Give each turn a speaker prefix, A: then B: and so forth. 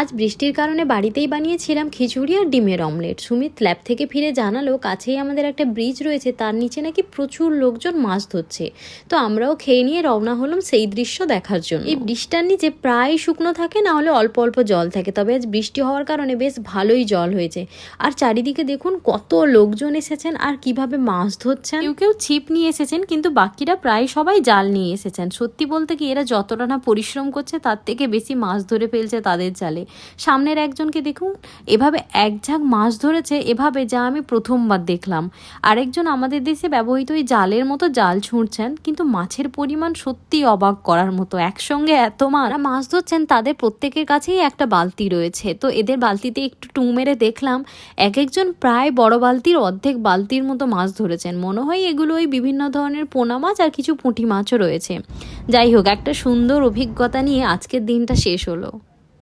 A: আজ বৃষ্টির কারণে বাড়িতেই বানিয়েছিলাম খিচুড়ি আর ডিমের অমলেট। সুমিত ল্যাব থেকে ফিরে জানালো কাছেই আমাদের একটা ব্রিজ রয়েছে, তার নিচে নাকি প্রচুর লোকজন মাছ ধরছে। তো আমরাও খেয়ে নিয়ে রওনা হলাম সেই দৃশ্য দেখার জন্য। এই বৃষ্টির নিচে প্রায় শুকনো থাকে, না হলে অল্প অল্প জল থাকে, তবে আজ বৃষ্টি হওয়ার কারণে বেশ ভালোই জল হয়েছে। আর চারিদিকে দেখুন কত লোকজন এসেছেন আর কিভাবে মাছ ধরছেন। কেউ কেউ ছিপ নিয়ে এসেছেন, কিন্তু বাকিরা প্রায় সবাই জাল নিয়ে এসেছেন। সত্যি বলতে কি এরা যতটা না পরিশ্রম করছে তার থেকে বেশি মাছ ধরে ফেলছে তাদের জালে। সামনের একজনকে দেখুন এভাবে এক ঝাঁক মাছ ধরেছে, এভাবে, যা আমি প্রথমবার দেখলাম। আরেকজন আমাদের দেশে ব্যবহৃত ওই জালের মতো জাল ছুঁড়ছেন, কিন্তু মাছের পরিমাণ সত্যি অবাক করার মতো। একসঙ্গে এত মাছ ধরছেন, তাদের প্রত্যেকের কাছেই একটা বালতি রয়েছে। তো এদের বালতিতে একটু টু মেরে দেখলাম এক একজন প্রায় বড় বালতির অর্ধেক বালতির মতো মাছ ধরেছেন। মনে হয় এগুলো ওই বিভিন্ন ধরনের পোনা মাছ আর কিছু পুঁটি মাছও রয়েছে। যাই হোক, একটা সুন্দর অভিজ্ঞতা নিয়ে আজকের দিনটা শেষ হলো।